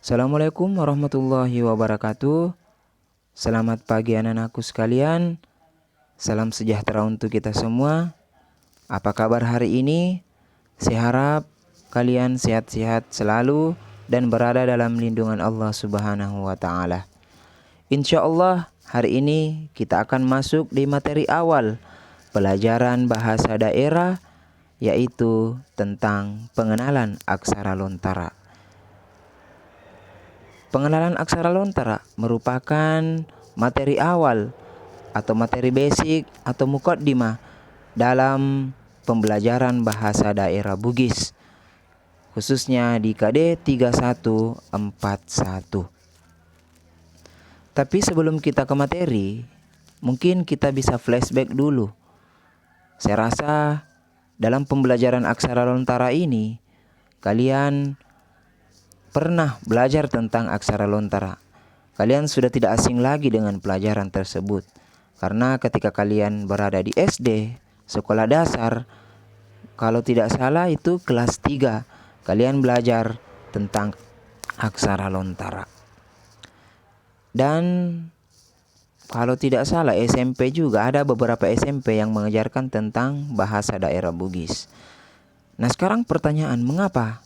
Assalamualaikum warahmatullahi wabarakatuh. Selamat pagi anak-anakku sekalian. Salam sejahtera untuk kita semua. Apa kabar hari ini? Saya harap kalian sehat-sehat selalu dan berada dalam lindungan Allah Subhanahu wa taala. Insya Allah hari ini kita akan masuk di materi awal pelajaran bahasa daerah, yaitu tentang pengenalan aksara lontara. Pengenalan aksara lontara merupakan materi awal atau materi basic atau mukaddimah dalam pembelajaran bahasa daerah Bugis, khususnya di KD 3141. Tapi sebelum kita ke materi, mungkin kita bisa flashback dulu. Saya rasa dalam pembelajaran aksara lontara ini, kalian pernah belajar tentang aksara lontara. Kalian sudah tidak asing lagi dengan pelajaran tersebut. Karena ketika kalian berada di SD, sekolah dasar, kalau tidak salah itu kelas 3, kalian belajar tentang aksara lontara. Dan kalau tidak salah SMP juga ada beberapa SMP yang mengajarkan tentang bahasa daerah Bugis. Nah, sekarang pertanyaan, mengapa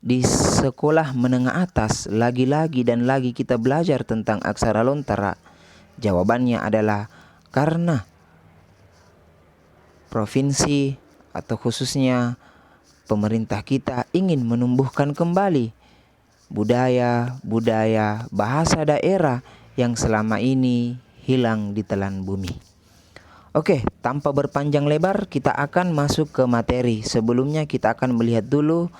di sekolah menengah atas lagi-lagi dan lagi kita belajar tentang aksara lontara? Jawabannya adalah karena provinsi atau khususnya pemerintah kita ingin menumbuhkan kembali budaya bahasa daerah yang selama ini hilang di telan bumi. Oke, tanpa berpanjang lebar kita akan masuk ke materi. Sebelumnya kita akan melihat dulu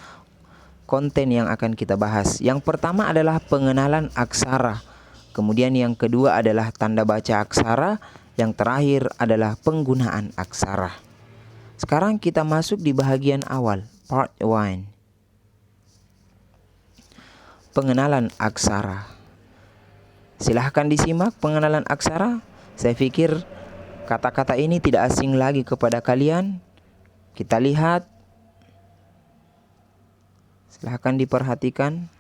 konten yang akan kita bahas. Yang pertama adalah pengenalan aksara. Kemudian yang kedua adalah tanda baca aksara. Yang terakhir adalah penggunaan aksara. Sekarang kita masuk di bagian awal, part 1. Pengenalan aksara. Silahkan disimak pengenalan aksara. Saya pikir kata-kata ini tidak asing lagi kepada kalian. Kita lihat. Silahkan diperhatikan.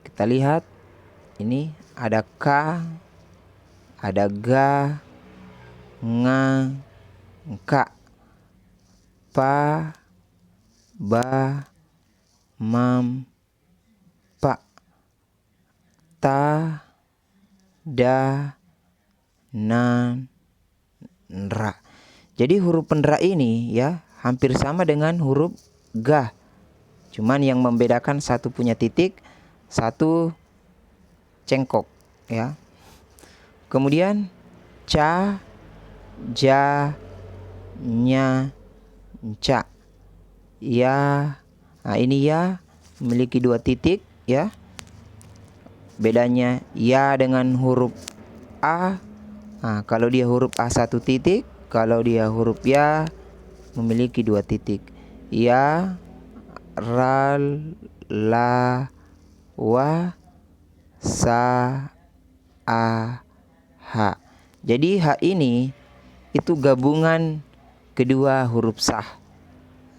Kita lihat. Ini ada K, ada Ga, Nga, Ka, Pa, Ba, Mam, Pa, Ta, Da, Nan, Ra. Jadi huruf pendra ini ya hampir sama dengan huruf Ga. Cuman yang membedakan satu punya titik, satu cengkok ya. Kemudian Ca, Ja, Nya, Ca, Ya. Nah, ini ya memiliki dua titik ya. Bedanya ya dengan huruf A. Nah, kalau dia huruf A satu titik, kalau dia huruf ya memiliki dua titik. Ya, ral, la, wa, sa, a, ha. Jadi ha ini itu gabungan kedua huruf sah.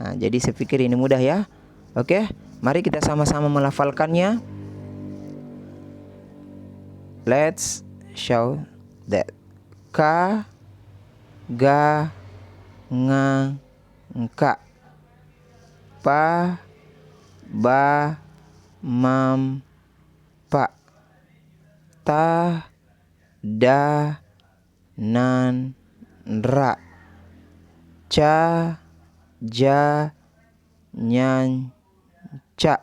Nah, jadi saya pikir ini mudah ya. Oke, mari kita sama-sama melafalkannya. Let's show that. Ka, Ga, Nga, Ka, Pa, Ba, Mam, Pa, Ta, Da, Nan, Ra, Ca, Ja, Nyan, Ca,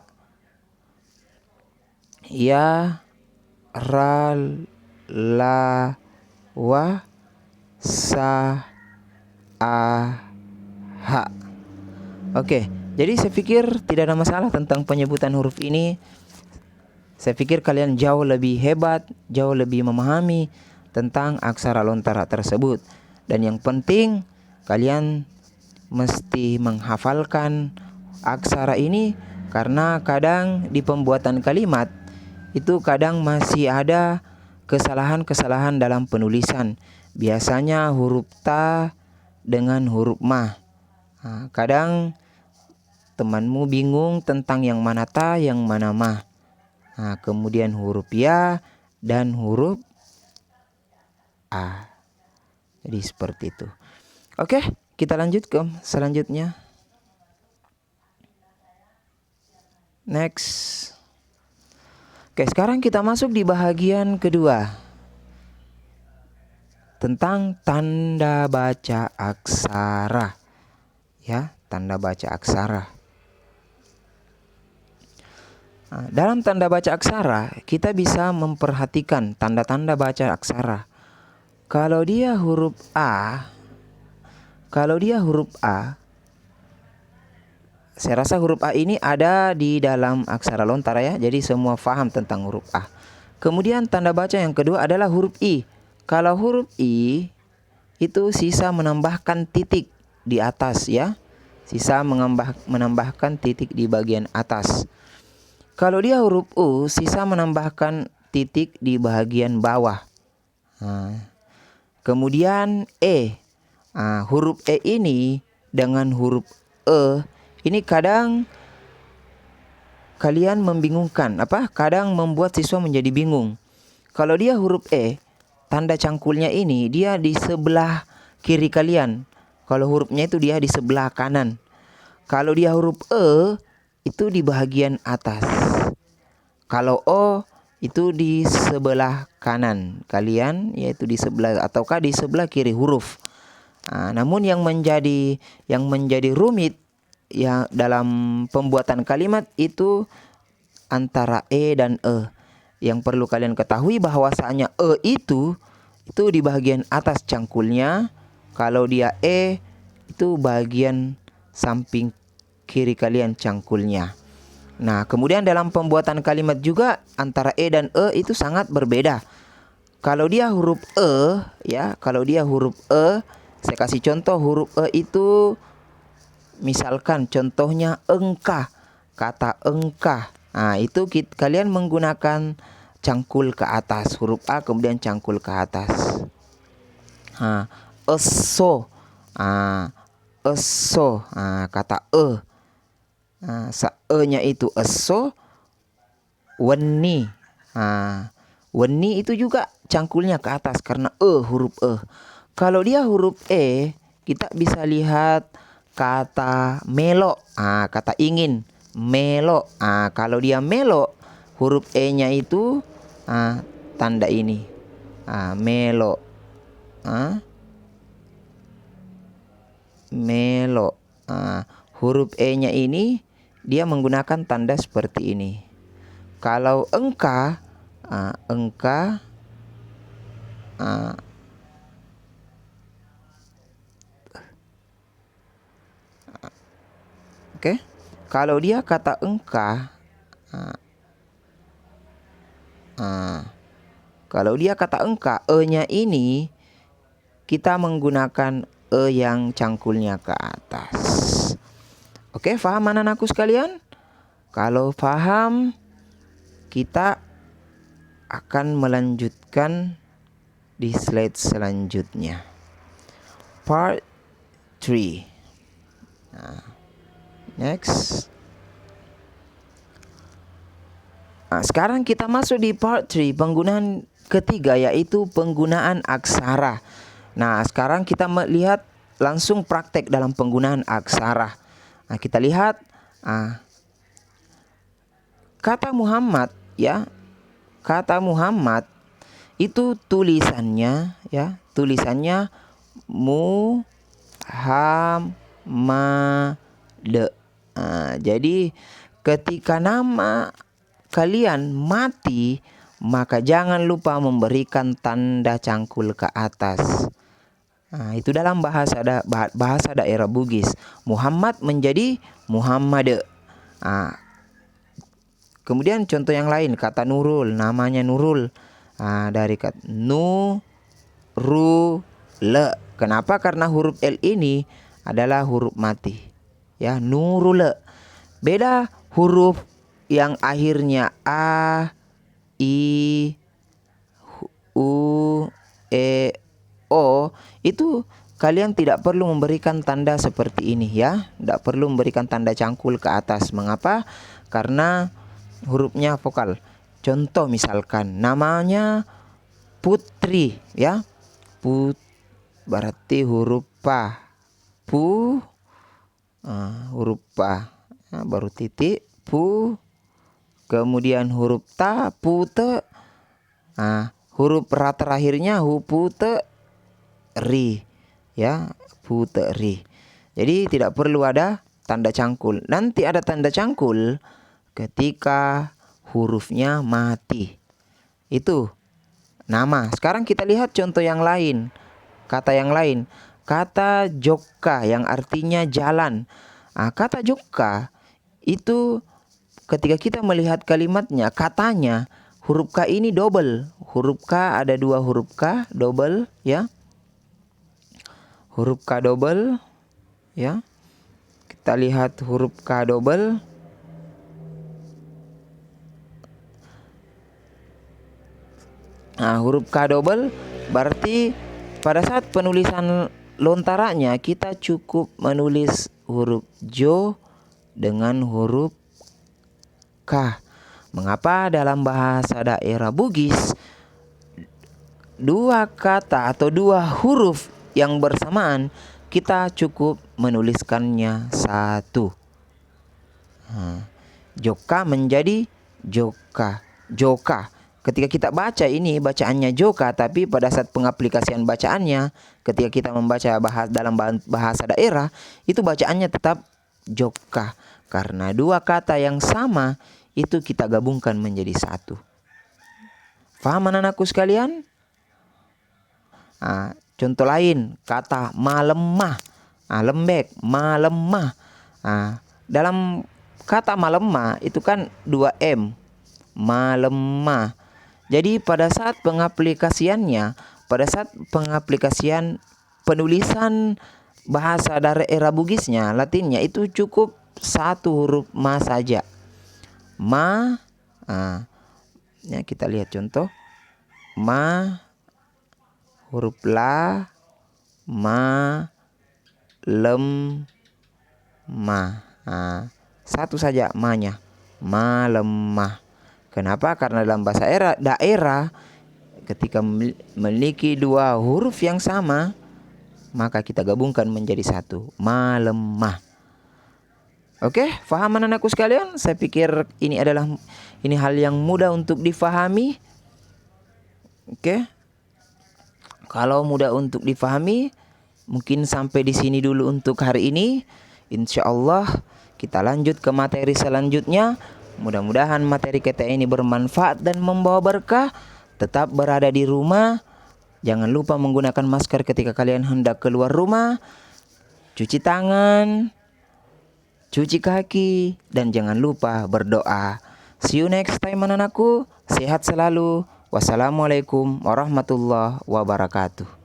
Ya, ral, la, wa, sa, a, ha. Oke, jadi saya pikir tidak ada masalah tentang penyebutan huruf ini. Saya pikir kalian jauh lebih hebat, jauh lebih memahami tentang aksara lontara tersebut. Dan yang penting kalian mesti menghafalkan aksara ini, karena kadang di pembuatan kalimat itu kadang masih ada kesalahan-kesalahan dalam penulisan. Biasanya huruf ta dengan huruf ma. Nah, kadang temanmu bingung tentang yang mana ta, yang mana ma. Nah, kemudian huruf ya dan huruf a. Jadi seperti itu. Oke, kita lanjut ke selanjutnya. Next. Oke, sekarang kita masuk di bagian kedua. Tentang tanda baca aksara. Ya, tanda baca aksara. Nah, dalam tanda baca aksara, kita bisa memperhatikan tanda-tanda baca aksara. Kalau dia huruf A, saya rasa huruf A ini ada di dalam aksara lontara ya. Jadi semua paham tentang huruf A. Kemudian tanda baca yang kedua adalah huruf I. Kalau huruf I itu sisa menambahkan titik di atas ya. Sisa menambahkan titik di bagian atas. Kalau dia huruf U, sisa menambahkan titik di bagian bawah. Nah, kemudian E. Nah, huruf E ini dengan huruf E ini kadang kalian membingungkan. Kadang membuat siswa menjadi bingung. Kalau dia huruf E, tanda cangkulnya ini dia di sebelah kiri kalian. Kalau hurufnya itu dia di sebelah kanan. Kalau dia huruf E itu di bagian atas. Kalau O itu di sebelah kanan kalian, yaitu di sebelah ataukah di sebelah kiri huruf. Nah, namun yang menjadi rumit ya dalam pembuatan kalimat itu antara E dan E. Yang perlu kalian ketahui bahwasanya E itu di bagian atas cangkulnya. Kalau dia E itu bagian samping kiri kalian cangkulnya. Nah, kemudian dalam pembuatan kalimat juga antara E dan E itu sangat berbeda. Kalau dia huruf E ya, saya kasih contoh huruf E itu misalkan contohnya engkah, kata engkah. Nah, itu kalian menggunakan cangkul ke atas, huruf A kemudian cangkul ke atas. Nah, eso. Nah, eso. Nah, kata E. Nah, E-nya itu eso. Weni. Nah, weni itu juga cangkulnya ke atas karena huruf E. Kalau dia huruf E, kita bisa lihat kata melo. Nah, kata ingin. Melo. Nah, kalau dia melo, huruf E-nya itu tanda ini. Melo. Melo. Huruf E-nya ini dia menggunakan tanda seperti ini. Kalau engka, oke. Kalau dia kata engka, kalau dia kata engka, E-nya ini kita menggunakan E yang cangkulnya ke atas. Oke, paham anak-anakku sekalian? Kalau paham, kita akan melanjutkan di slide selanjutnya. Part 3. Next. Sekarang kita masuk di part 3, penggunaan ketiga yaitu penggunaan aksara. Nah, sekarang kita melihat langsung praktek dalam penggunaan aksara. Nah, kita lihat kata Muhammad ya. Kata Muhammad itu tulisannya Muhammad. Jadi ketika nama kalian mati, maka jangan lupa memberikan tanda cangkul ke atas. Itu dalam bahasa daerah Bugis. Muhammad menjadi Muhammad. Kemudian contoh yang lain, kata Nurul, namanya Nurul. Dari kata Nurul. Kenapa? Karena huruf L ini adalah huruf mati. Ya, Nurul. Beda huruf yang akhirnya A, I, U, E, O itu kalian tidak perlu memberikan tanda seperti ini ya. Tidak perlu memberikan tanda cangkul ke atas. Mengapa? Karena hurufnya vokal. Contoh misalkan namanya Putri ya. Berarti huruf pa. Huruf pa. Nah, baru titik pu. Kemudian huruf ta, pute. Nah, huruf ra terakhirnya pute ri ya, pute ri. Jadi tidak perlu ada tanda cangkul. Nanti ada tanda cangkul ketika hurufnya mati. Itu nama. Sekarang kita lihat contoh yang lain. Kata yang lain. Kata joka yang artinya jalan. Nah, kata joka itu ketika kita melihat kalimatnya, katanya huruf K ini double. Huruf K ada dua huruf K double ya. Huruf K double ya. Kita lihat huruf K double. Nah, huruf K double berarti pada saat penulisan lontaranya kita cukup menulis huruf Jo dengan huruf K. Mengapa dalam bahasa daerah Bugis dua kata atau dua huruf yang bersamaan kita cukup menuliskannya satu. Joka menjadi joka. Joka. Ketika kita baca ini bacaannya joka, tapi pada saat pengaplikasian bacaannya ketika kita membaca dalam bahasa daerah itu bacaannya tetap joka. Karena dua kata yang sama itu kita gabungkan menjadi satu. Faham anak-anakku sekalian? Contoh lain kata malemah. Lembek, malemah. Dalam kata malemah itu kan 2M. Malemah. Jadi pada saat pengaplikasian penulisan bahasa daerah Bugisnya, Latinnya itu cukup satu huruf ma saja. Ma. Ya, kita lihat contoh. Ma, huruf la, ma, lem, ma. Satu saja ma-nya. Malemah. Kenapa? Karena dalam bahasa daerah ketika memiliki dua huruf yang sama maka kita gabungkan menjadi satu. Malemah. Oke, paham anak-anakku sekalian? Saya pikir ini hal yang mudah untuk difahami. Oke. Kalau mudah untuk difahami, mungkin sampai di sini dulu untuk hari ini. Insya Allah kita lanjut ke materi selanjutnya. Mudah-mudahan materi kita ini bermanfaat dan membawa berkah. Tetap berada di rumah. Jangan lupa menggunakan masker ketika kalian hendak keluar rumah. Cuci tangan, cuci kaki, dan jangan lupa berdoa. See you next time anak-anakku. Sehat selalu. Wassalamualaikum warahmatullahi wabarakatuh.